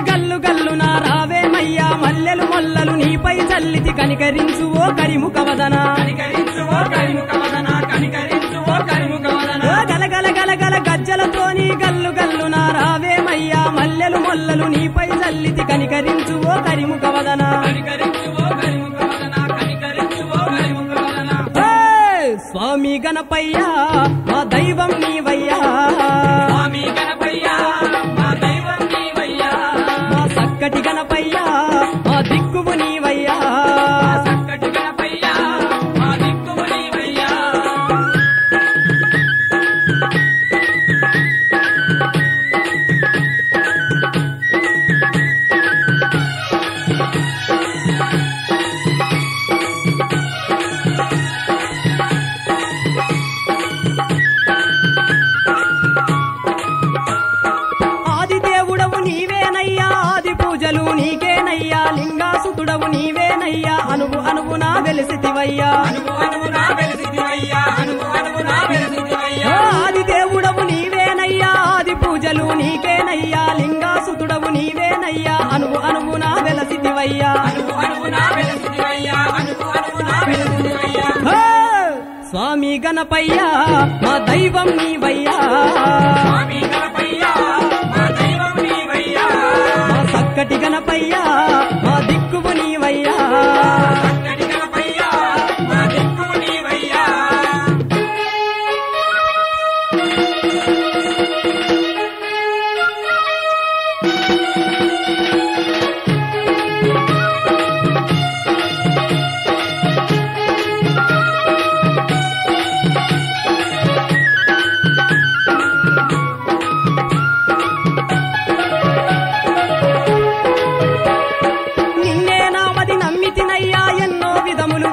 గల్లు గల్లున రావేమయ్యా మల్లెలు మొల్లలు నీపై చల్లితి కనికరించు ఓ కరిముఖ వదన గలగల గలగల గజ్జలతోని గల్లు గల్లున రావేమయ్యా మల్లెలు మొల్లలు నీపై చల్లితి కనికరించు ఓ కరిముఖ వదన స్వామి గణపయ్యా మా దైవం నీవయ్యా చక్కటి గణపయ్యా మా దిక్కువు నీవయ్యా ఆదిదేవుడవు నీవేనయ్యా ఆది పూజలు నీకేనయ్యా లింగాసుతుడవు నీవేనయ్యా అనువు అనువునా వెలిసితివయ్యా ఆదిదేవుడవు నీవేనయ్యా ఆది పూజలు నీకేనయ్యా లింగాసుతుడవు నీవేనయ్యా అనువు అనువునా వెలసితివయ్యా స్వామి గణపయ్యా మా దైవం నీవయ్యా మా చక్కటి గణపయ్యా మా దిక్కువు నీవయ్యా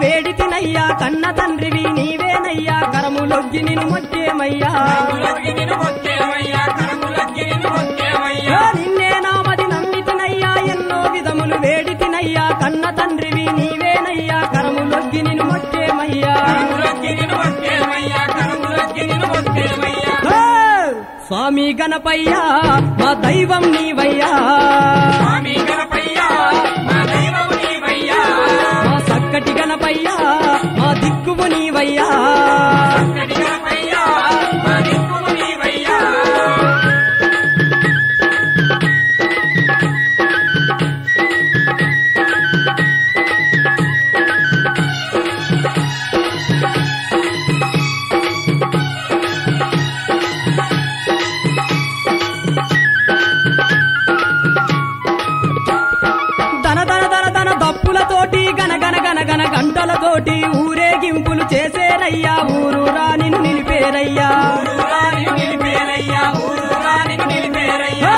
వేడితినయ్యా కన్న తండ్రివి నీవేనయ్యా కరములొగ్గి నిన్ను మొక్కేమయ్యా నిన్నే నామది నమ్మితినయ్యా ఎన్నో విధములు వేడితినయ్యా కన్న తండ్రివి నీవేనయ్యా కరములొగ్గి నిన్ను మొక్కేమయ్యా స్వామి గణపయ్యా మా దైవం నీవయ్యా మా చక్కటి గణపయ్యా మా దిక్కువు నీవయ్యా దప్పులతోటి గనగన గనగన గంటలతోటి ఊరేగింపులు చేసేరయ్యా ఊరూరా నిన్ను నిలిపేరయ్యా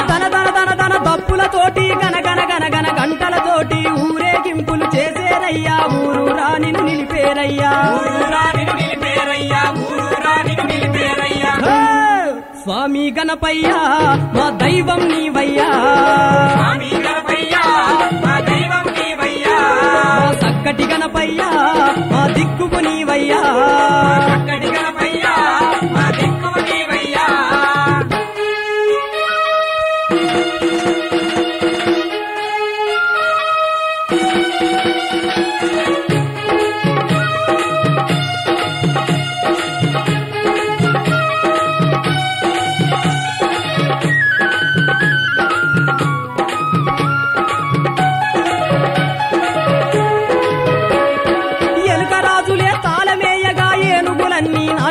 దన దన దన దన దప్పులతోటి గనగన గనగన గంటలతోటి ఊరేగింపులు చేసేరయ్యా ఊరూరా నిన్ను నిలిపేరయ్యా స్వామి గణపయ్యా మా దైవం నీవయ్యా చక్కటి గణపయ్యా మా దిక్కువు నీవయ్యా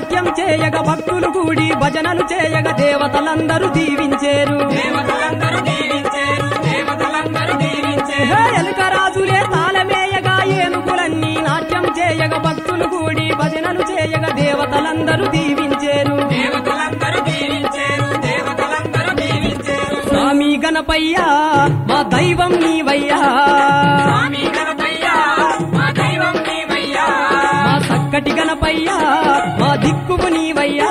నాట్యం చేయగ భక్తులు కూడి భజనలు చేయగ దేవతలందరూ దీవించేరు ఎలుకరాజులే తాళమేయగా ఏనుగులన్నీ నాట్యం చేయగ భక్తులు కూడి భజనలు చేయగ దేవతలందరూ దీవించేరు స్వామి గణపయ్యా మా దైవం నీవయ్యా మా గణపయ్యా మా దిక్కువు నీవయ్యా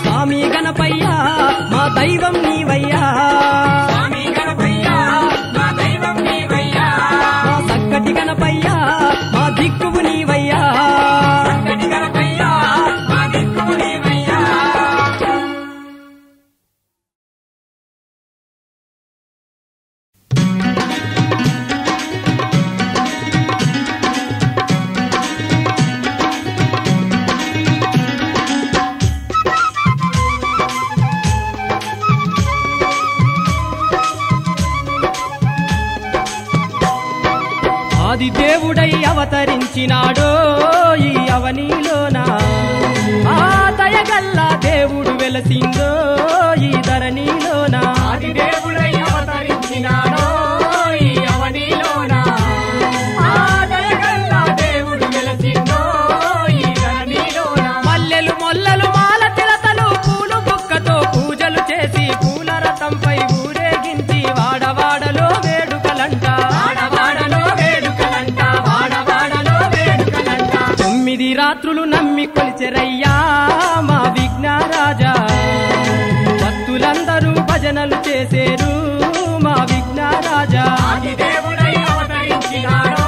స్వామి గణపయ్యా మా దైవం నీవయ్యా మా చక్కటి గణపయ్యా మా దిక్కువు నీవయ్యా ఆది దేవుడై అవతరించినాడో ఈ అవనిలోనా ఆ దయగల్లా దేవుడు వెలసిందో ఈ ధరణిలోనా ఆది దేవుడై అవతరించినాడో ఈ అవనిలోనా ఆ దయగల్లా దేవుడు వెలసిందో ఈ ధరణిలోనా మల్లెలు మొల్లలు మాల తిలతలు పూలు బుక్కతో పూజలు చేసి పూల రథంపై ఊరేగించి వాడవాడలో వేడుకలంట రాత్రులు నమ్మి కొలిచెరయ్యా మా విఘ్నరాజా భక్తులందరూ భజనలు చేసేరు మా విఘ్నరాజా ఆది దేవుడై అవతరించినాడో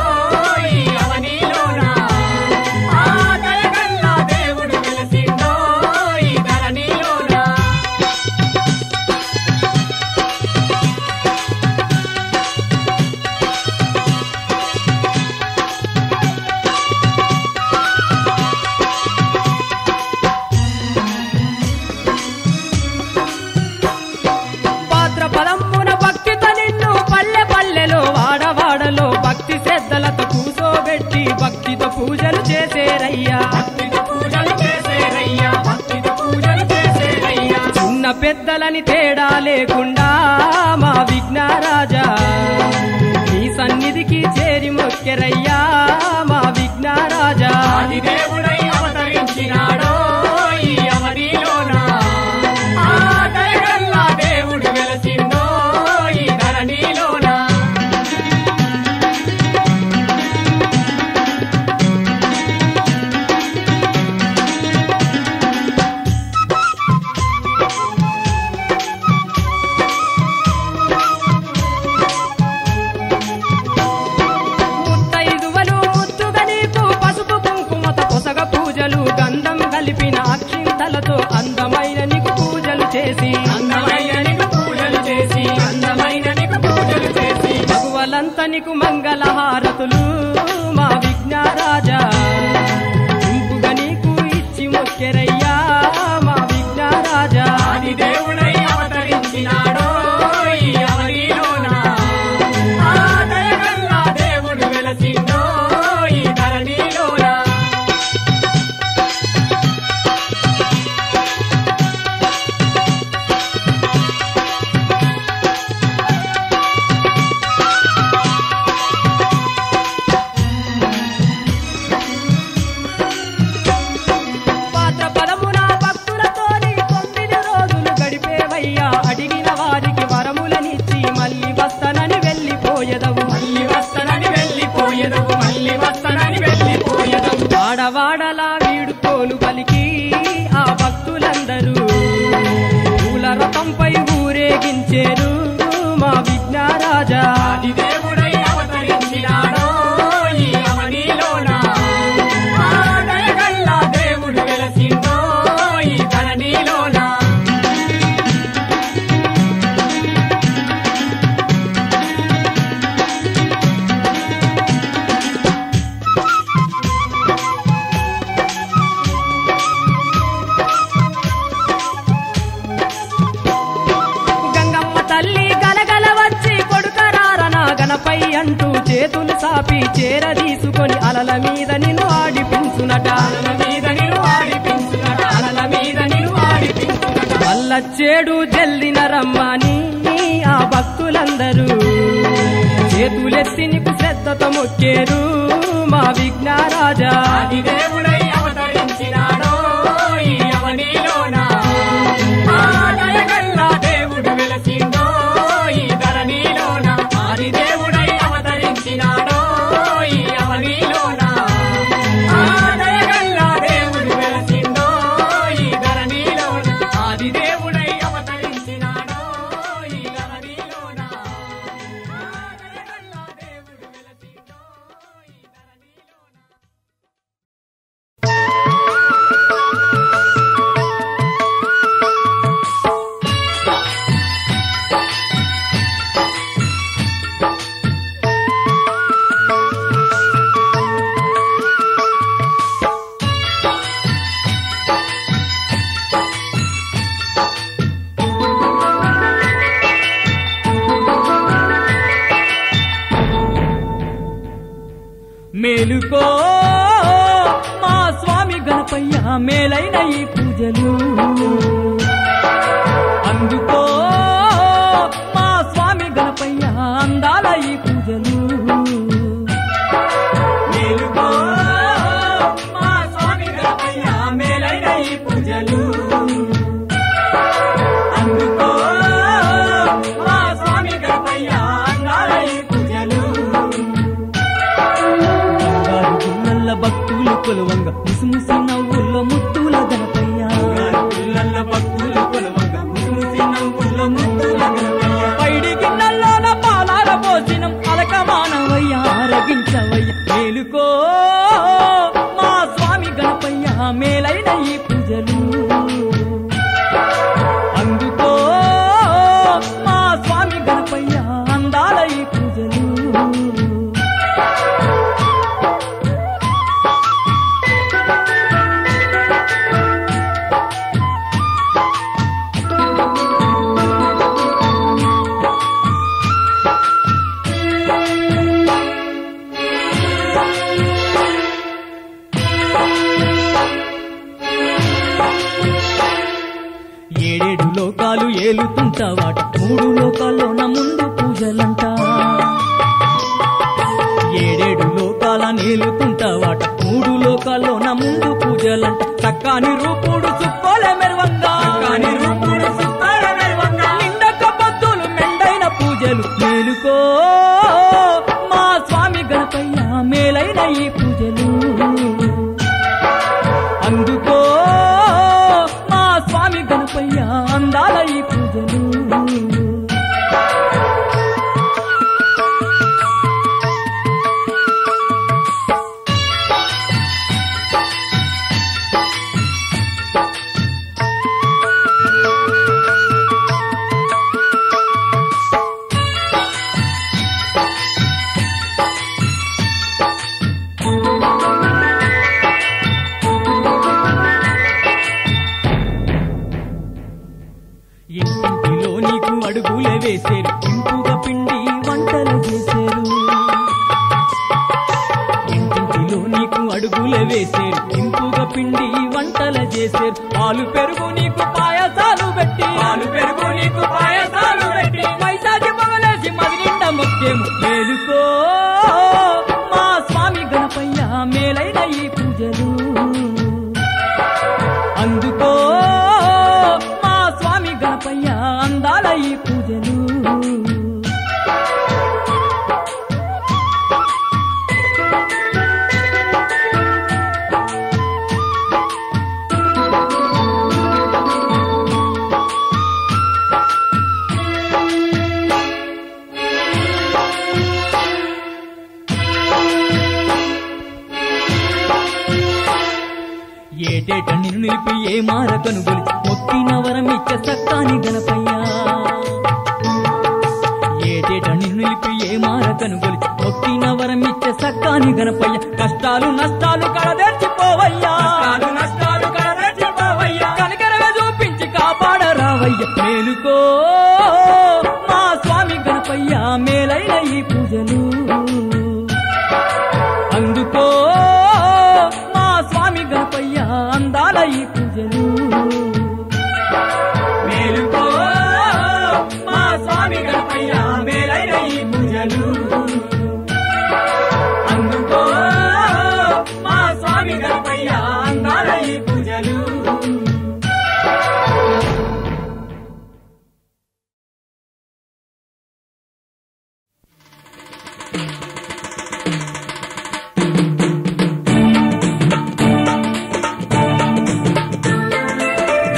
ఈ అవనిలోనా ఆ దయగల్లా దేవుడు వెలసిందో ఈ ధరణిలోనా పదమ్మున భక్తితో నిన్ను పల్లె పల్లెలో వాడవాడలో భక్తి శ్రద్ధలతో కూసోబెట్టి భక్తితో పూజలు చేసేరయ్యా చిన్న పెద్దలని తేడా లేకుండా మా విఘ్నరాజా నీ సన్నిధికి చేరి మొక్కెరయ్యా మా విఘ్నరాజా ఆది దేవుడై అవతరించినాడో ఈ అవనిలోనా ఆ దయగల్లా దేవుడు వెలసిందో ఈ ధరణిలోనా ముత్తైదువలు ముత్తుగా నీకు పసుపు కుంకుమతో పొసగ పూజలు గంధం కలిపిన అక్షింతలతో అందమైన నీకు పూజలు చేసి భగవలంతా నీకు మంగళహారతులు మా విఘ్నరాజా ఇంపుగా నీకు ఇచ్చి మొక్కెరయ్యా మా విఘ్నరాజా ఆది దేవుడై అవతరించినాడో ఈ అవనిలోనా ఆ దయగల్లా దేవుడు వెలసిందో ఈ ధరణిలోనా పాత్ర పదమున భక్తులతోని 9 రోజులు గడిపేవయ్యా అడిగిన వారికి వరములనిచ్చి మళ్ళీ వస్తానని వెళ్ళిపోయేదవు వాడవాడలా వీడుకోలు పలికి ఆ భక్తులందరూ పూల రథంపై ఊరేగించేరు మా విఘ్నరాజా ఆది దేవుడై అవతరించినాడో ఈ అవనిలోనా ఆ దయగల్లా దేవుడు వెలసిందో ఈ ధరణిలోనా గంగమ్మ తల్లి గలగల వచ్చి కొడుకరారన గణపై అంటూ చేతులు సాపి చేరదీసుకొని అలల మీద నిన్ను ఆడిపించునట వల్లచ్చేడు జల్దిన రమ్మని ఆ భక్తులందరూ చేతులెత్తి నీకు శ్రద్ధతో మొక్కేరు మా విఘ్నరాజా ఆది దేవుడై అవతరించినాడో ఈ అవనిలోనా ఆ దయగల్లా దేవుడు వెలసిందో ఈ ధరణిలోనా ఆది దేవుడై అవతరించినాడో ఈ మేలుకో మా స్వామి గణపయ్య మేలైన ఈ పూజలు అందుకో మా స్వామి గణపయ్య అందాల ఈ పూజలు మేలుకో మా స్వామి గణపయ్య మేలైన ఈ పూజలు అందుకో మా స్వామి గణపయ్య అందాల ఈ పూజలు బంగారు గుళ్ళల్ల భక్తులు కొలువంగ ముసిముసి నవ్వుల్లో ముత్తుల గణపయ్య పిల్లల భక్తులు కొలవంగ ముసి నవ్వుల ముద్దుల గణపయ్య పైడి గిన్నెల్లోన పాలాల భోజనం అలకమానవయ్య ఆరగించవయ్య మేలుకో మా స్వామి గణపయ్య మేలైన ఈ పూజలు అందుకో మా స్వామి గణపయ్య అందాల ఈ పూజలు ఏడేడు లోకాలు ఏలుతుంటావాట మూడు లోకాల్లోన ముందు పూజలంట ఏడేడు లోకాల నేలుతుంటావాట మూడు లోకాల్లోన ముందు పూజలంట చక్కాని రూపుడు చుక్కోలే మెరవంగా కాని రూపుడు సుత్తాల మెరవంగా నిండక పొద్దులు మెండైన పూజలు మేలుకో మా స్వామి గణపయ్య మేలైన ఈ పూజలు అందుకో మా స్వామి గణపయ్య అందాల ఈ పూజలు ఇంటిలో నీకు అడుగులే వేసేరు ఇంపుగా పిండి వంటలు చేసేరు ఇంటిలో నీకు అడుగులే వేసేరు ఇంపుగా పిండి వంటలు చేసేరు పాలు పెరుగు నీకు పాయసాలు పెట్టి పాలు పెరుగు నీకు పాయసాలు పెట్టి వైశాఖి మొగలేసి మదినిండ మొక్కేము మేలుకో మా స్వామి గణపయ్య మేలైన ఈ పూజలు అందుకో మా స్వామి గణపయ్య అందాల ఈ పూజలు ఏటేట నిన్ను నిలిపి ఏ మారకను గొలిచి మొక్కిన వరమిచ్చ సక్కాని గణపయ్య ఏటేట నిన్ను నిలిపి ఏ మారకను గొలిచి మొక్కిన వరమిచ్చ సక్కాని గణపయ్య కష్టాలు నష్టాలు కడదెర్చిపోవయ్యా కాలు నష్టాలు కడదెర్చిపోవయ్యా కనికరగా చూపించి కాపాడరావయ్య మేలుకో మా స్వామి గణపయ్య మేలైన ఈ పూజలు అందుకో మా స్వామి గణపయ్య అందాల ఈ పూజలు మేలుకో మా స్వామి గణపయ్య మేలైన ఈ పూజలు అందుకో మా స్వామి గణపయ్య అందాల ఈ పూజలు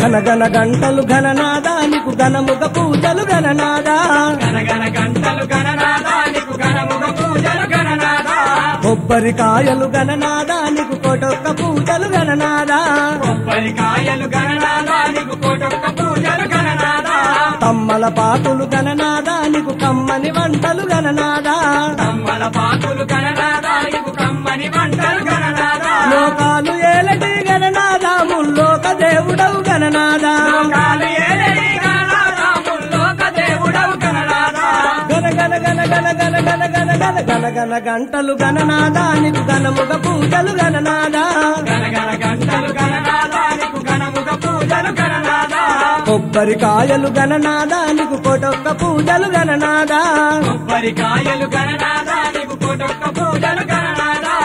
ఘనగన గంటలు ఘననాదానికి ఘనముగ పూజలు ఘననాదా గనగన గంటలు గణనాదానికి ఘనముగ పూజలు గణనాదా కొబ్బరికాయలు ఘననాదానికి కోటొక్క పూజలు ఘననాదా కొబ్బరికాయలు గణనాదానికి కోటొక్క పూజలు గణనాదా తమ్మల పాకులు ఘననాదానికి కమ్మని వంటలు ఘననాదా తమ్మల పాకులు గణనాదానికి కమ్మని వంటలు గణనాదా లోకాలు ఏలటి గణనాదా ముల్లోక దేవుడవు గణనాదా లోకాలు ఏలేని గణనాదా ముల్లోక దేవుడవు గణనాదా గణ గన గన గన గన గన గన గన గన గన గంటలు గణనాదానికి ఘనముగ పూజలు గణనాదా గనగన గంటలు గణనాదానికి ఘనముగ పూజలు గణనాదా కొబ్బరికాయలు గణనాదానికి కోటొక్క పూజలు గణనాదా కొబ్బరికాయలు గణనాదానికి కోటొక్క పూజలు గణనాదా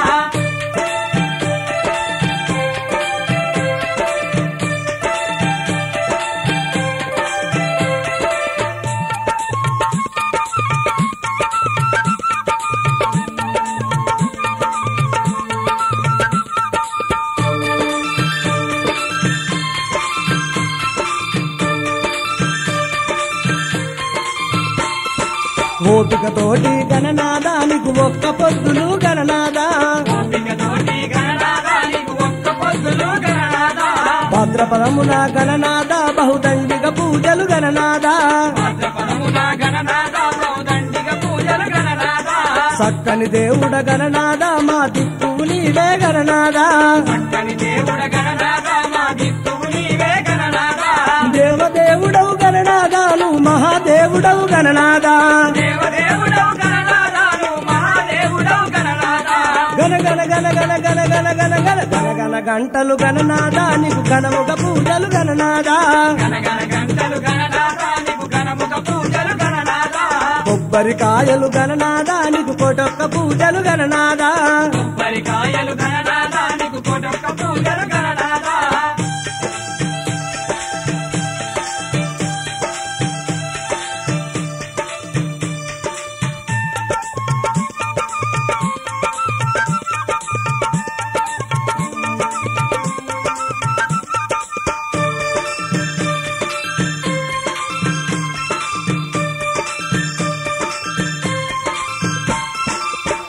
ఓపికతోటి గణనాదానికి ఒక్క పొద్దులు గణనాదా ఓపికతోటి గణనాదానికి ఒక్క పొద్దులు గణనాదా భద్రపదమున గణనాద బహుదండిగ పూజలు గణనాదా భద్రపదమున గణనాదా బహుదండిగ పూజలు గణనాదా చక్కని దేవుడ గణనాద మా దిక్కువు నీవే గణనాదా చక్కని దేవుడ గణనాదా మా దిక్కువు నీవే గణనాదా దేవదేవుడవు గణనాదాలు మహాదేవుడవు గణనాదా దేవదేవుడవు గణనాదాలు మహాదేవుడవు గణనాదా గణ గణ గణ గణ గణ గణ గణ గణ గణ గణ గంటలు గణనాదానికి ఘనముగ పూజలు గణనాదా గనగన గంటలు గణనాదానికి ఘనముగ పూజలు గణనాదా కొబ్బరికాయలు గణనాదానికి కోటొక్క పూజలు గణనాదా కొబ్బరికాయలు గణనాదానికి కోటొక్క పూజలు గణనాదా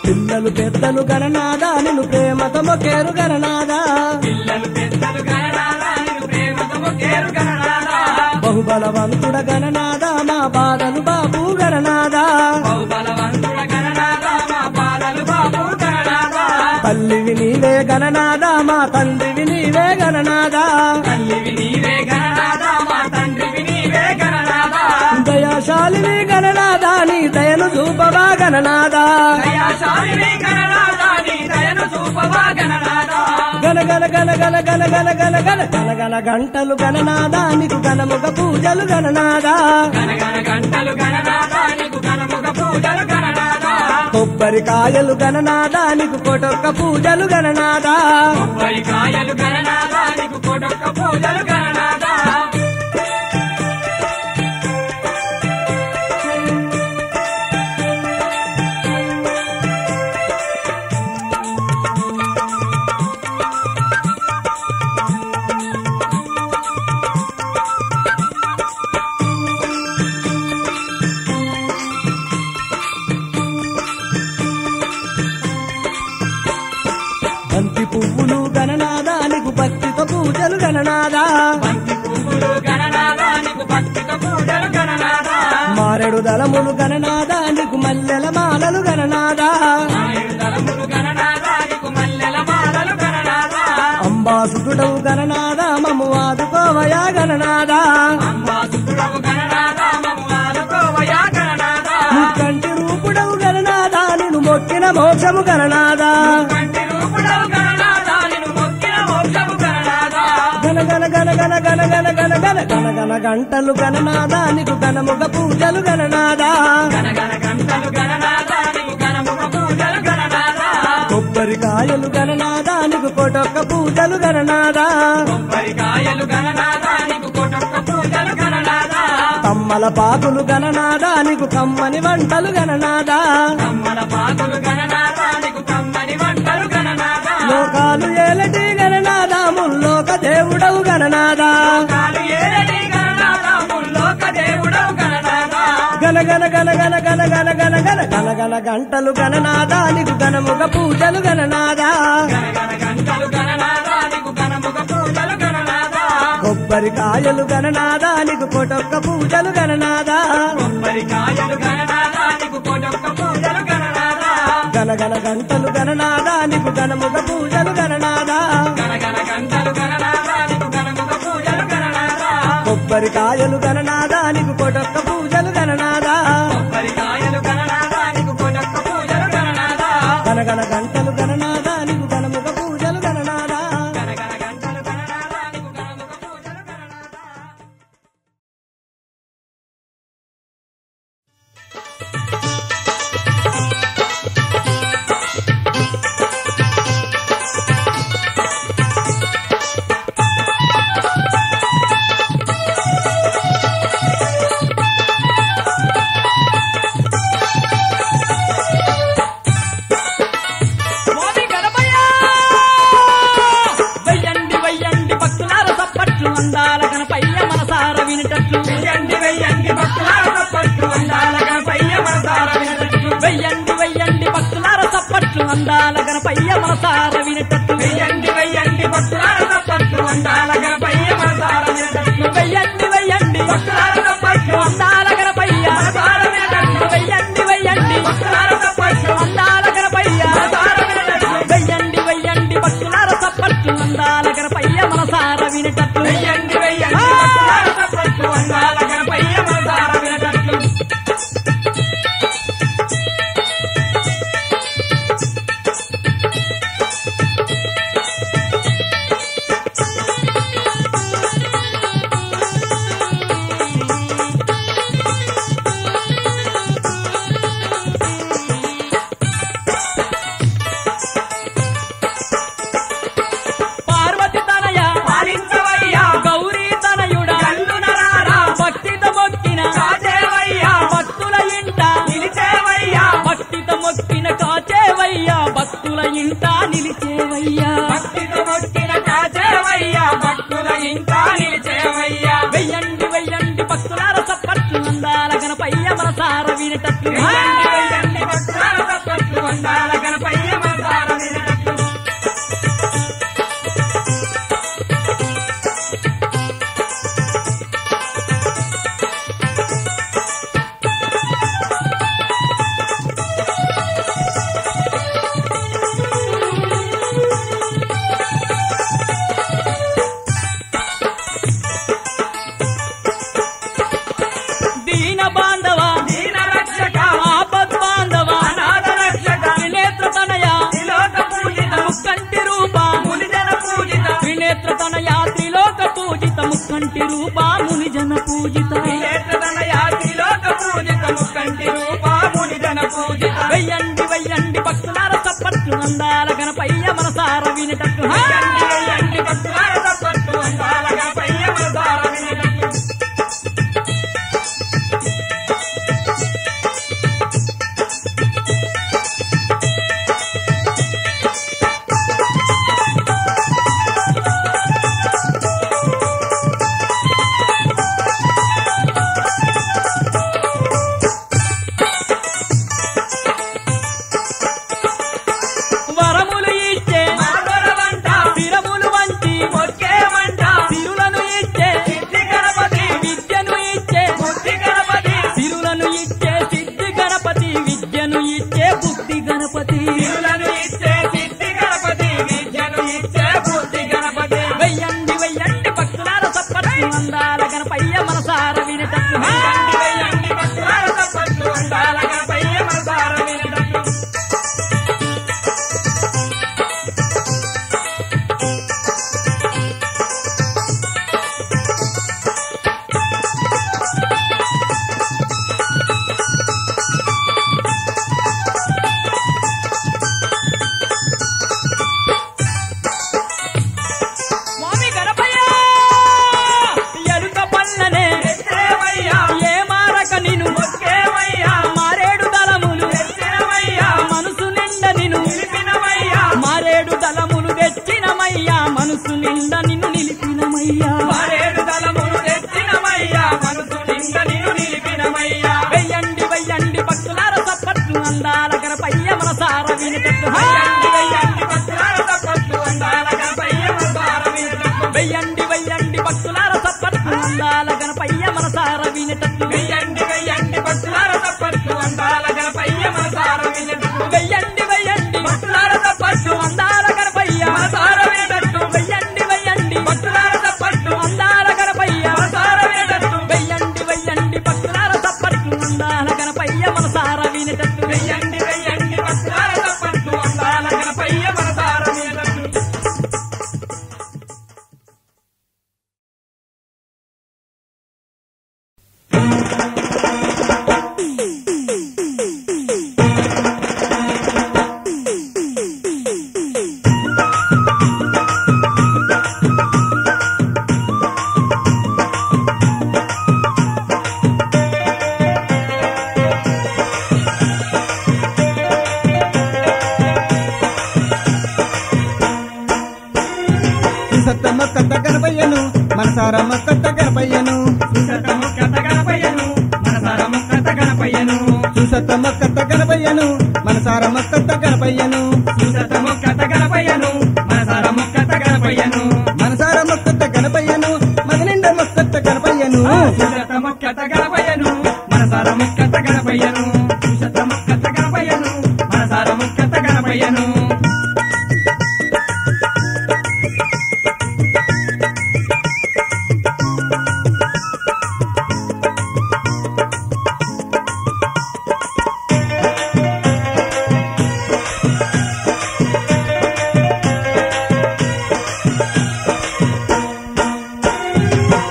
పిల్లలు పెద్దలు గణనాదా నిన్ను ప్రేమతో మొక్కేరు గణనాదా పిల్లలు పెద్దలు గణనాదా నిన్ను ప్రేమతో మొక్కేరు గణనాదా బహుబలవంతుడ గణనాదా మా బాధలు బాబు గణనాదా బహుబలవంతుడ గణనాదా మా బాలలు బాబు గణనాదా తల్లివి నీవే గణనాదా మా తండ్రివి నీవే గణనాదా తల్లివి నీవే గణనాదా మా తండ్రివి నీవే గణనాదా దయాశాలిని గణనాదా నీ దయను చూపవా గణనాదా దయాశాలిని గణనాదా నీ దయను చూపవా గణనాదా గణ గణ గణ గణ గణ గణ గణ గణ గణ గణ గంటలు గణనాదానికి ఘనముగ పూజలు గణనాదా గనగన గంటలు గణనాదానికి ఘనముగ పూజలు గణనాదా కొబ్బరికాయలు గణనాదానికి కోటొక్క పూజలు గణనాదా కొబ్బరికాయలు గణనాదానికి కోటొక్క పూజలు గణనాదా బంతి పువ్వులు గణనాదానికి భక్తితో పూజలు గణనాదా బంతి పువ్వులు గణనాదానికి భక్తితో పూజలు గణనాదా మారెడు దళములు గణనాదానికి మల్లెల మాలలు గణనాదా ఆయుడు దళములు గణనాదానికి మల్లెల మాలలు గణనాదా అంబాసుకుడవు గణనాదా మము ఆదుకోవయా గణనాదా అంబాసుకుడవు గణనాదా మమ్ము ఆదుకోవయా గణనాదా కంటి రూపుడవు గణనాదా నిన్ను మొక్కిన మోక్షము గణనాదా కంటి రూపుడవు గణనాదా నిన్ను మొక్కిన మోక్షము గణనాదా గణ గణ గణ గణ గణ గణ గణ గణ గణ గణ గంటలు గణనాదానికి ఘనముగ పూజలు గణనాదా గనగన గంటలు గణనాదానికి ఘనముగ పూజలు గణనాదా కొబ్బరికాయలు గణనాదానికి కోటొక్క పూజలు గణనాదా కొబ్బరికాయలు గణనాదానికి కోటొక్క పూజలు గణనాదా తమ్మల పాకులు గణనాదానికి కమ్మని వంటలు గణనాదా కమ్మల పాకులు గణనాదానికి కమ్మని వంటలు గణనాదా లోకాలు ఏలటి గణనాదా ముల్లోక దేవుడవు గణనాదా కాలు ఏరటి గణనాదా ముల్లోక దేవుడవు గణనాదా గణ గణ గణ గణ గణ గణ గణ గణ గణ గణ గంటలు గణనాదానికి ఘనముగ పూజలు గణనాదా గనగన గంటలు గణనాదానికి ఘనముగ పూజలు గణనాదా కొబ్బరికాయలు గణనాదానికి కోటొక్క పూజలు గణనాదా కొబ్బరికాయలు గణనాదానికి కోటొక్క పూజలు గణనాదా గణగణ గంటలు గణనాదానికి ఘనముగ పూజలు గణనాదా గనగన గంటలు గణనాదానికి ఘనముగ పూజలు గణనాదా కొబ్బరికాయలు గణనాదానికి కోటొక్క పూజలు గణనాదా కొబ్బరికాయలు గణనాదానికి గనగన గంటలు గణనాదా నీకు ఘనముగ పూజలు గణనాదా గనగన గంటలు గణనాదా నీకు ఘనముగ పూజలు గణనాదా. స్వామి గణపయ్య వెయ్యండి వెయ్యండి భక్తులార సప్పట్లు అందాల గణపయ్య మనసార వినిటట్లు వెయ్యండి వెయ్యండి భక్తులార సప్పట్లు అందాల గణపయ్య మనసార వినటట్లు. వెయ్యండి వెయ్యండి భక్తులార సప్పట్లు అందాల గణపయ్య మనసార వినిటట్లు వెయ్యండి వెయ్యండి భక్తులార సప్పట్లు అందాల గణపయ్య మనసార వినటట్లు. వెయ్యండి వెయ్యండి భక్తులార సప్పట్లు అందాల గణపయ్య మనసార వినటట్లు. వెయ్యండి వెయ్యండి భక్తులార సప్పట్లు అందాల గణపయ్య మనసార వినటట్లు. వెయ్యండి వెయ్యండి భక్తులార సప్పట్లు అందాల గణపయ్య మనసార వినిటట్లు వెయ్యండి వెయ్యండి భక్తులార సప్పట్లు అందాల గణపయ్య మనసార వినటట్లు. పార్వతి తనయ పాలించవయ్యా గౌరీ తనయుడ కల్లునరారా భక్తితో మొక్కిన కాచేవయ్యా భక్తుల ఇంట నిలిచేవయ్యా భక్తితో మొక్కిన కాచేవయ్యా భక్తుల ఇంట నిలిచేవయ్యా భక్తితో మొక్కిన కాచేవయ్యా భక్తుల ఇంకా నిలిచేవయ్యా. వెయ్యండి వెయ్యండి భక్తులార సప్పట్లు అందాల గణపయ్య మనసార వినటట్లు వెయ్యండి వెయ్యండి భక్తులార సప్పట్లు అందాల గణపయ్య మనసార వినటట్లు. దీన బాంధవ దీన రక్షక ఆపద్ బాంధవ అనాథ రక్షక త్రినేత్ర తనయ త్రిలోక పూజిత ముక్కంటి రూప మునిజన పూజిత త్రినేత్ర తనయ త్రిలోక పూజిత ముక్కంటి రూప మునిజన పూజిత త్రినేత్రతనయా త్రిలోక పూజిత ముక్కంటి రూపా మునిజన పూజిత. వెయ్యండి వెయ్యండి భక్తులార సప్పట్లు అందాల గణపయ్య మనసార వినటట్లు వెయ్యండి వెయ్యండి భక్తులార సప్పట్లు అందాల గణపయ్య మనసార వినటట్లు. వరములు ఇచ్చే మాధవరవంట తిరములు వంచి మొక్కేమంట తిరులను ఇచ్చే సిద్ధి గణపతి విద్యను ఇచ్చే బుద్ధి గణపతి తిరులను ఇచ్చే సిద్ధి గణపతి విద్యను ఇచ్చే బుద్ధి గణపతి తిరులను ఇచ్చే సిద్ధి గణపతి విద్యను ఇచ్చే బుద్ధి గణపతి. వెయ్యండి వెయ్యండి భక్తులార సప్పట్లు అందాల గణపయ్య మనసార వినటట్లు వెయ్యండి వెయ్యండి భక్తులార సప్పట్లు అందాల గణపయ్య మనసార వినటట్లు. స్వామి గణపయ్య ఎలుక పల్లనే తెచ్చేవయ్యా ఏ మారక నిను మొక్కేవయ్యా మారేడు దళములు తెచ్చినవయ్యా మనసు నిండ నిను నిలిపినవయ్యా మారేడు దళములు తెచ్చినమయ్యా మనసు నిండ నిన్ను నిలిపినమయ్యా మారేడు దళములు తెచ్చినవయ్యా మనసు నింద నిన్ను నిలిపినవయ్యా. వెయ్యండి వెయ్యండి భక్తులార సప్పట్లు అందాల గణపయ్య మనసార వినటట్లు వెయ్యండి వెయ్యండి భక్తులార సప్పట్లు అందాల గణపయ్య మనసార వినటట్లు. వెయ్యండి వెయ్యండి భక్తులార సప్పట్లు అందాల గణపయ్య మనసార వినటట్లు వెయ్యండి వెయ్యండి భక్తులార సప్పట్లు అందాల గణపయ్య మనసార వినటట్లు. వెయ్యండి వెయ్యండి భక్తులార సప్పట్లు అందాల గణపయ్య మనసార వినటట్లు. వెయ్యండి వెయ్యండి భక్తులార సప్పట్లు అందాల గణపయ్య మనసార వినటట్లు. వెయ్యండి వెయ్యండి భక్తులార సప్పట్లు అందాల గణపయ్య మనసార వినటట్లు వెయ్యండి వెయ్యండి భక్తులార సప్పట్లు అందాల మనసార మొక్కత గణపయ్యను సుసత ముక్కత గణపయ్యను మనసార ముక్కత గణపయ్యను సుసత మొక్కత గణపయ్యను మనసార మొక్కత గణపయ్యను సుసత ముక్కత గణపయ్యను మనసార ముక్కత గణపయ్యను మనసార మొక్కత గణపయ్యను మగనిండ మొక్కత గణపయ్యను సుసత ముక్కత గణపయ్యను మనసార ముక్కత గణపయ్యను సుసత ముక్కత గణపయ్యను మనసార ముక్కత గణపయ్యను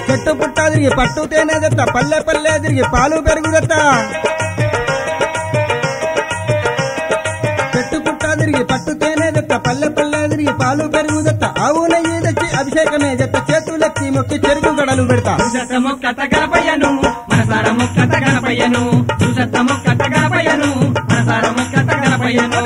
చెట్టు పుట్ట తిరిగి పట్టు తేనె దత్త పల్లె పల్లె తిరిగి పాలు పెరుగుదత్త చెట్టు పుట్ట తిరిగి పట్టు తేనె దత్త పల్లె పల్లె తిరిగి పాలు పెరుగుదత్త ఆవు నెయ్యి తెచ్చి అభిషేకమే దత్త చేతులెత్తి మొక్కి చెరుకు గడలు పెడతా సుసత ముక్కత గణపయ్యను మనసార ముక్కత గణపయ్యను సుసత ముక్కత గణపయ్యను మనసార ముక్కత గణపయ్యను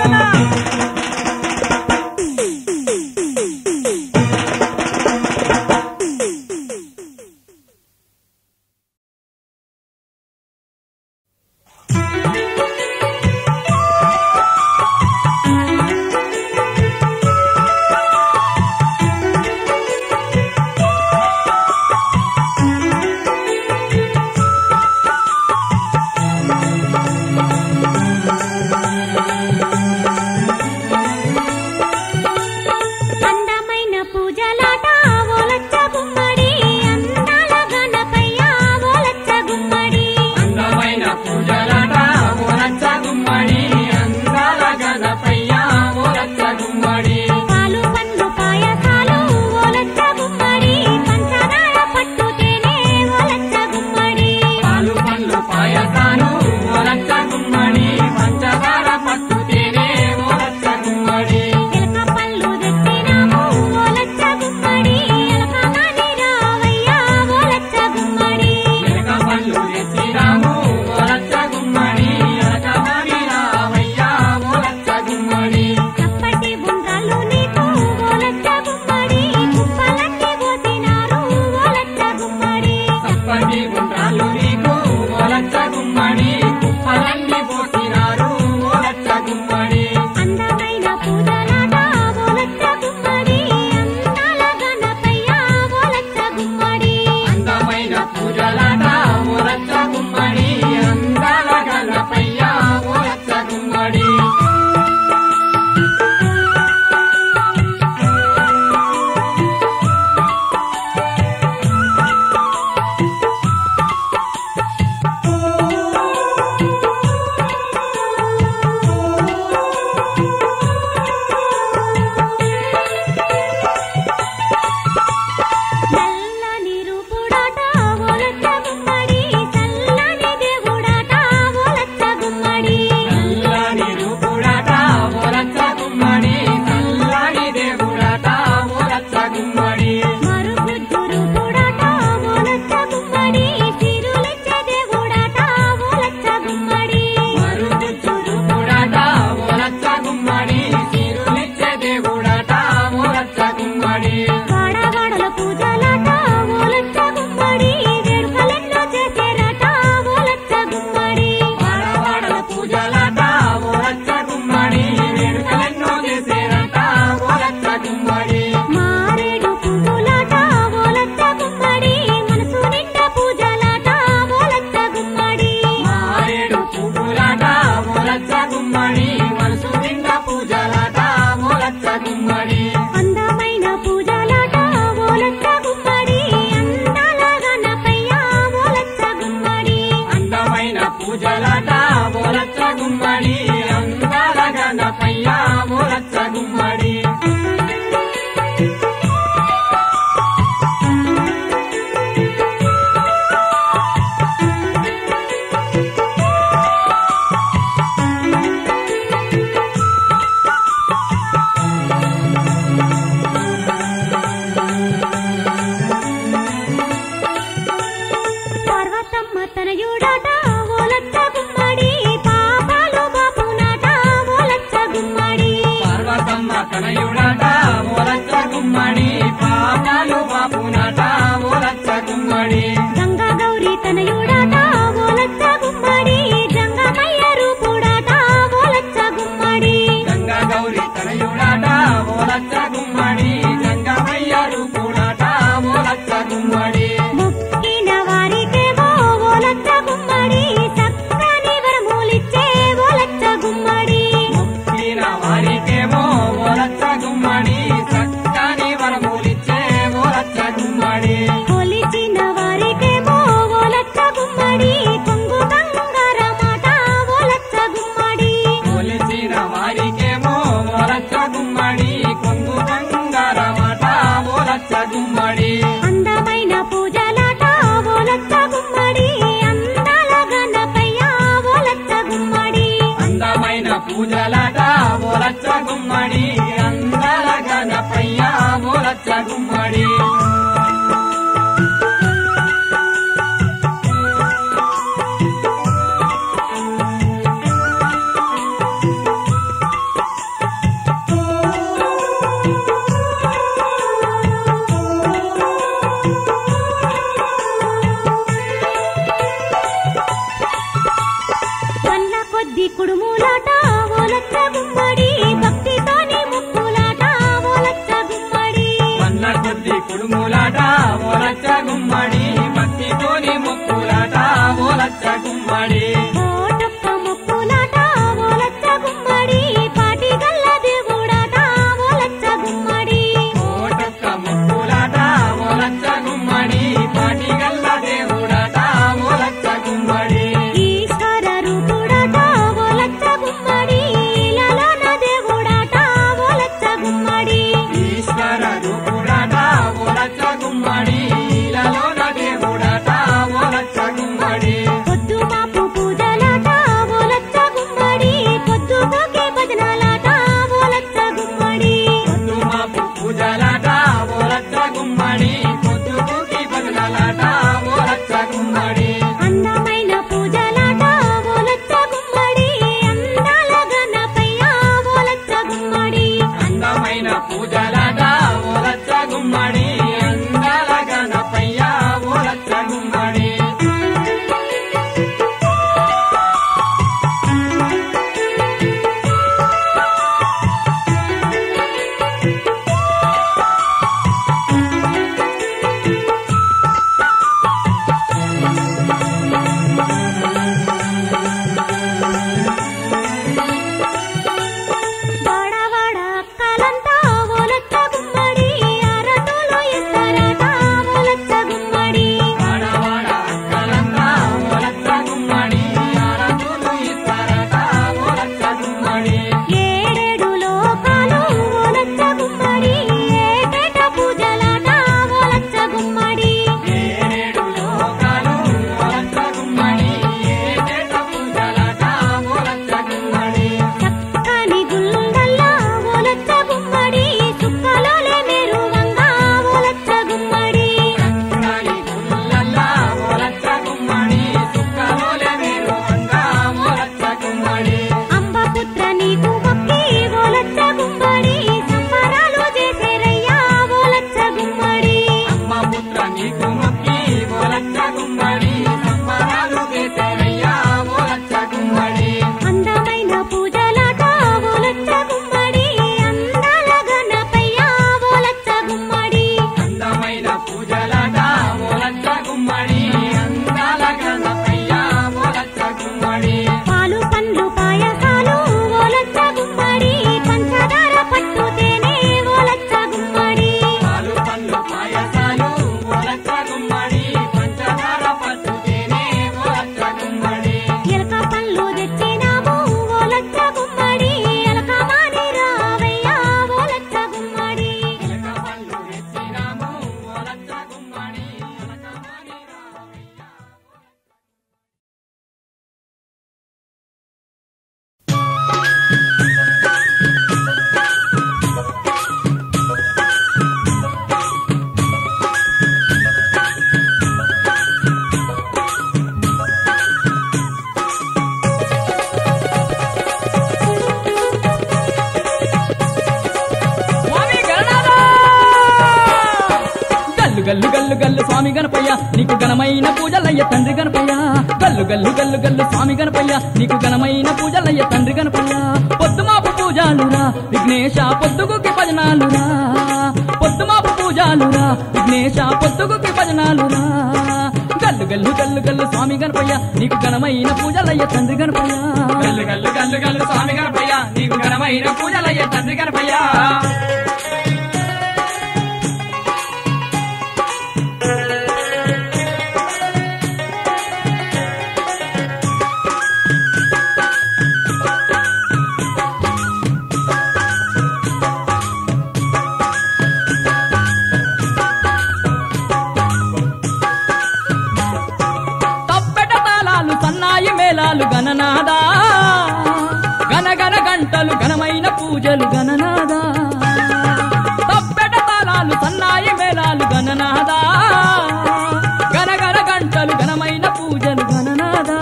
ఓలచ్చ గుమ్మడి గంగమయ్య రూపుడాట ఓలచ్చ గుమ్మడి ముక్కిన వారికేమో ఓలచ్చ గుమ్మడి చక్కని వరములిచ్చే ఓలచ్చ గుమ్మడి ముక్కిన వారికేమో ఓలచ్చ గుమ్మడి చక్కని వరములిచ్చే ఓలచ్చ గుమ్మడి కొలిచిన వారికేమో ఓలచ్చ గుమ్మడి కొంగు బంగారమాట ఓలచ్చ గుమ్మడి కొలిచిన వారికేమో ఓలచ్చ గుమ్మడి కొంగు బంగారమాట ఓలచ్చ గుమ్మడి అందమైన పూజలాట ఓలచ్చ గుమ్మడి అందాల గణపయ్య ఓలచ్చ గుమ్మడి అందమైన పూజలాట ఓలచ్చ గుమ్మడి అందాల గణపయ్య ఓలచ్చ గుమ్మడి వల్ల కొద్ది కుడుములాట ఓలచ్చ గుమ్మడి భక్తితోని ముక్కులాట ఓలచ్చ గుమ్మడి వన్న కొద్ది కుడుములాట ఓలచ్చ గుమ్మడి భక్తితోని ముక్కులాట ఓలచ్చ గుమ్మడి కోటొక్క ముక్కులాట ఓలచ్చ గుమ్మడి పాటి గల్ల దేవుడాట ఓలచ్చ గుమ్మడి కోటొక్క ముక్కులాట ఓలచ్చ గుమ్మడి పాటిగల్ల దేవుడాట ఓలచ్చ గుమ్మడి ఈశ్వర రూపుడాట ఓలచ్చ గుమ్మడి ఇలలోన దేవుడాట ఓలచ్చ గుమ్మడి ఈశ్వర రూపుడాట ఓలచ్చ గుమ్మడి ఇలలోన దేవుడాట ఓలచ్చ గుమ్మడి పొద్దు మాపు పూజలాట ఓలచ్చ గుమ్మడి పొద్దుకోకే భజనలాట ఓలచ్చ గుమ్మడి పొద్దుమాపు పూజలాట ఓలచ్చ గుమ్మడి పొద్దుకి బదలాట ఓలచ్చ గుమ్మడి అందమైన పూజలాట ఓలచ్చ గుమ్మడి అందాల గణపయ్య ఓలచ్చ గుమ్మడి అందమైన పూజలాట ఓలచ్చ గుమ్మడి అందాల గణపయ్య ఓలచ్చ గుమ్మడి వాడవాడ అక్కలంతా ఓలచ్చ గుమ్మడి అరటులు ఇస్తారట ఓలచ్చ గుమ్మడి వాడవాడ అక్కలంతా ఓలచ్చ గుమ్మడి అరతులు ఇస్తారట ఓలచ్చ గుమ్మడి ఏడేడు లోకాలు ఓలచ్చ గుమ్మడి ఏటేట పూజలాట ఓలచ్చ గుమ్మడి ఏడేడు లోకాలు ఓలచ్చ గుమ్మడి ఏటేట పూజలాట ఓలచ్చ గుమ్మడి చక్కని గుళ్ళల్లా ఓలచ్చ గుమ్మడి చుక్కలోలే మెరువంగా ఓలచ్చ గుమ్మడి చక్కని గుళ్ళల్లా ఓలచ్చ గుమ్మడి చుక్కలోలే మెరువంగా ఓలచ్చ గుమ్మడి అంబపుత్ర నీకు మొక్కి ఓలచ్చ గుమ్మడి సంబరాలు చేసేరయ్యా ఓలచ్చ గుమ్మడి అమ్మ పుత్ర నీకు మొక్కి ఓలచ్చ గుమ్మడి సంబరాలు చేసేరయ్యా ఓలచ్చ గుమ్మడి అందమైన పూజలాట ఓలచ్చ గుమ్మడి అందాల గణపయ్య ఓలచ్చ గుమ్మడి అందమైన పూజలాట ఓలచ్చ గుమ్మడి అందాల గణపయ్య ఓలచ్చ గుమ్మడి పాలు పండ్లు పాయసాలు ఓలచ్చ గుమ్మడి పంచదార పట్టు తేనె ఓలచ్చ గుమ్మడి పాలు పండ్లు పాయసాలు ఓలచ్చ గుమ్మడి పంచదార పట్టు తేనె ఓలచ్చ గుమ్మడి ఎలక పళ్ళు తెచ్చినాము ఓలచ్చ గుమ్మడి ఎలక మాని రావయ్యా ఓలచ్చ గుమ్మడి ఎలక పళ్ళు తెచ్చినాము ఓలచ్చ గుమ్మడి ఎలక మాని రావయ్యా. గల్లు గల్లు గల్లు స్వామి గణపయ్య నీకు ఘనమైన పూజలయ్య తండ్రి గణపయ్య గల్లు గల్లు గల్లు గల్లు స్వామి గణపయ్య నీకు ఘనమైన పూజలయ్య తండ్రి గణపయ్య పొద్దుమాపు పూజాలురా విఘ్న విఘ్నేశ పొద్దుగుకి భజనాలురా పొద్దుమాపు పూజాలురా విఘ్నేశ పొద్దుగుకి భజనాలురా గల్లు గల్లు గల్లు గల్లు స్వామి గణపయ్య నీకు ఘనమైన పూజలయ్య తండ్రి గణపయ్య గల్లు గల్లు గల్లు గల్లు స్వామి గణపయ్య నీకు ఘనమైన పూజలయ్య తండ్రి గణపయ్య మేళాలు గణనాదా గనగన గంటలు ఘనమైన పూజలు గణనాదా తప్పెట తాళాలు సన్నాయి మేళాలు గణనాదా గనగన గంటలు ఘనమైన పూజలు గణనాదా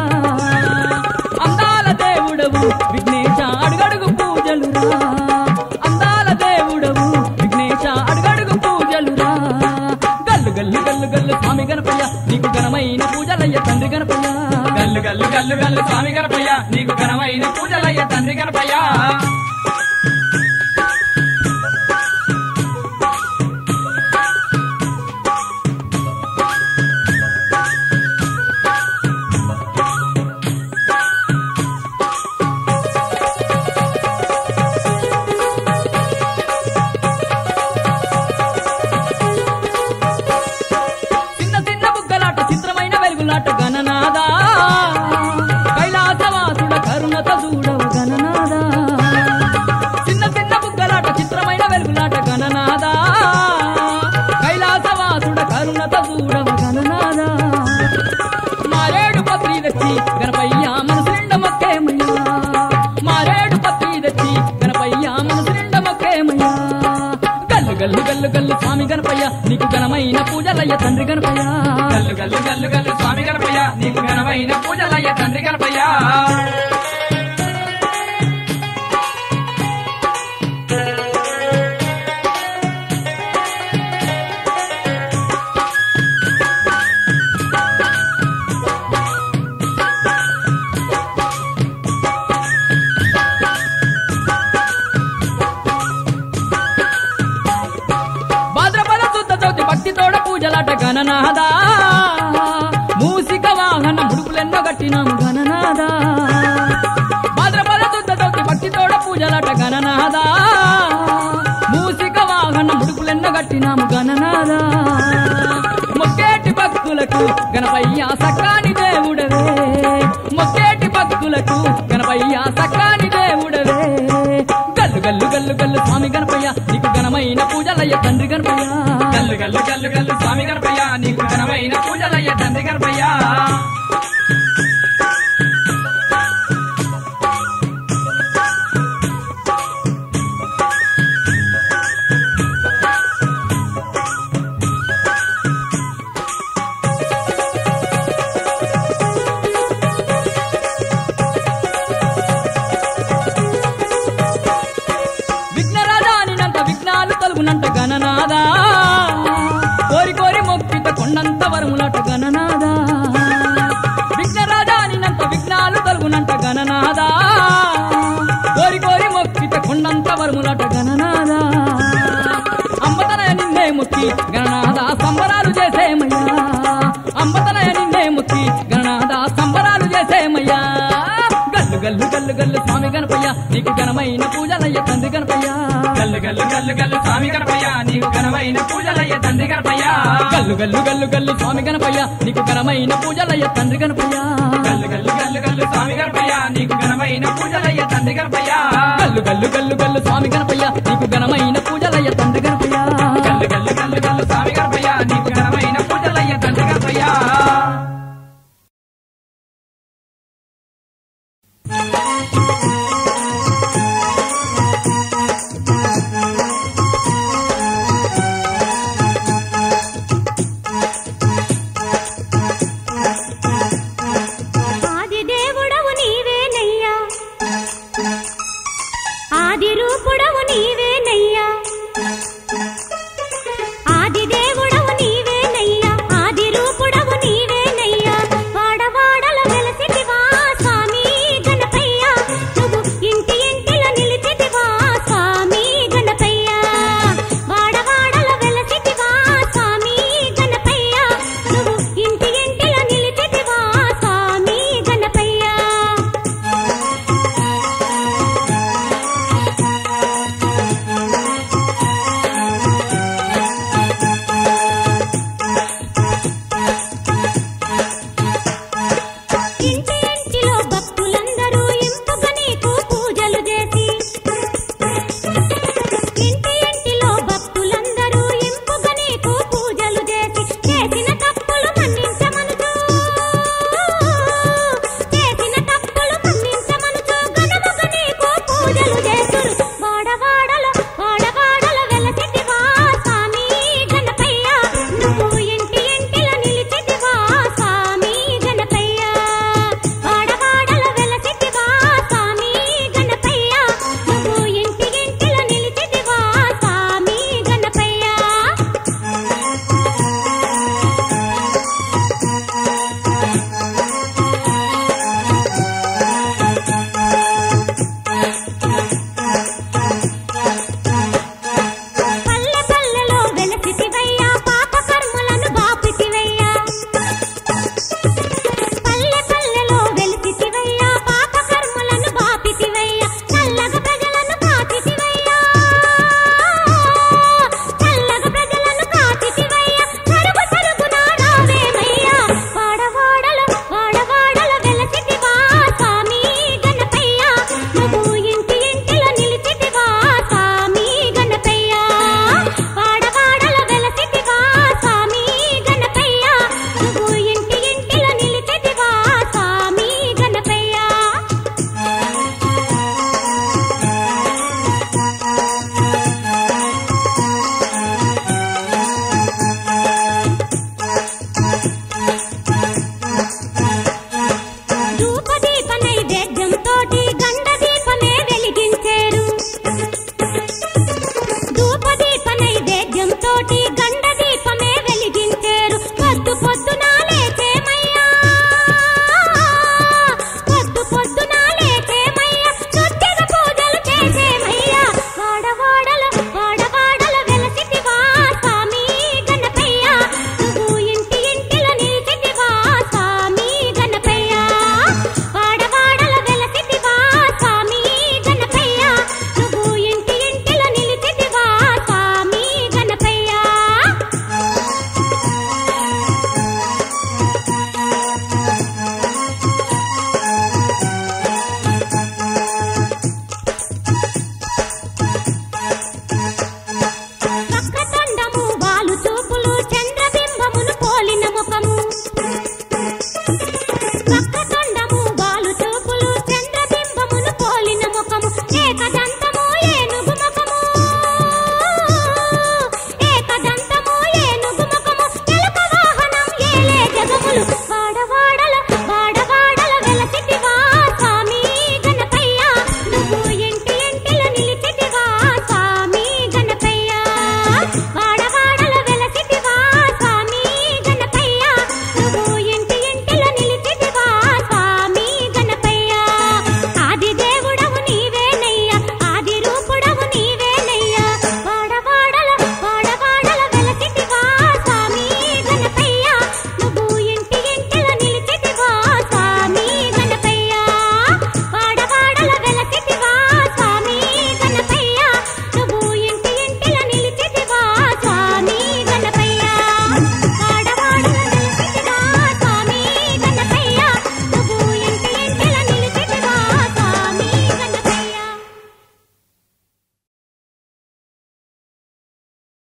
అందాల దేవుడవు విఘ్నేశ అడుగడుగు పూజలురా అందాల దేవుడవు విఘ్నేశ అడుగడుగు పూజలురా గల్లు గల్లు గల్లు గల్లు స్వామి గణపయ్య నీకు ఘనమైన పూజలయ్య తండ్రి గణపయ్య గల్లు గల్లు గల్లు గల్లు స్వామి గణపయ్య నీకు ఘనమైన పూజలయ్య తండ్రి గణపయ్య చిన్న చిన్న బుగ్గలాట చిత్రమైన వెలుగులాట గణనాదా కైలాసవాసుడ కరుణత చూడవు గణనాదా చిన్న చిన్న బుగ్గలాట చిత్రమైన వెలుగులాట గణనాదా కైలాసవాసుడ కరుణత చూడవు గణనాదా మారేడు పత్రి తెచ్చి గణపయ్య మనసు నిండ మొక్కేమయ్యా మారేడు పత్రి తెచ్చి గణపయ్య మనసు నిండ మొక్కేమయ్యా గల్లు గల్లు గల్లు గల్లు స్వామి గణపయ్య నీకు ఘనమైన పూజలయ్య తండ్రి గణపయ్య గల్లు గల్లు గల్లు గల్లు స్వామి గణపయ్య నీకు ఘనమైన పూజలయ్య తండ్రి గణపయ్య భాద్రపద శుద్ధ చవితి భక్తితోడ పూజలాట గణనాదా మూసిక వాహన ముడుపులెన్నో గట్టినాము గణనాదా భాద్రపద శుద్ధ చవితి భక్తితోడ పూజలాట గణనాదా మూసిక వాహన ముడుపులెన్నో గట్టినాము గణనాదా మొక్కేటి భక్తులకు గణపయ్య సక్కాని దేవుడవే మొక్కేటి భక్తులకు గణపయ్య సక్కాని దేవుడవే గల్లు గల్లు గల్లు గల్లు స్వామి గణపయ్య నీకు ఘనమైన పూజలయ్య తండ్రి గణపయ్య గల్లు గల్లు గల్లు గల్లు స్వామి గణపయ్య నీకు ఘనమైన పూజలయ్య తండ్రి గణపయ్య విఘ్నరాజానినంత విఘ్నాలు తొలగునంట గణనాదా కోరి కోరి మొక్కిత కొండంత వరములట గణనాదా విఘ్నరాజానినంత విఘ్నాలు తొలగునంట గణనాదా కోరి కోరి మొక్కిత కొండంత వరములట గణనాదా అంబతనయ నిన్నే మొక్కి గణనాదా సంబరాలు చేసేమయ్యా అంబతనయ నిన్నే మొక్కి గణనాదా సంబరాలు చేసేమయ్యా గల్లు గల్లు గల్లు గల్లు స్వామి గణపయ్య నీకు ఘనమైన పూజలయ్య తండ్రి గణపయ్య గల్లు గల్లు గల్లు గల్లు స్వామి గణపయ్య నీకు ఘనమైన పూజలయ్య తండ్రి గణపయ్య గల్లు గల్లు గల్లు గల్లు స్వామి గణపయ్య నీకు ఘనమైన పూజలయ్య తండ్రి గణపయ్య గల్లు గల్లు గల్లు గల్లు స్వామి గణపయ్య నీకు ఘనమైన పూజలయ్య తండ్రి గణపయ్య గల్లు గల్లు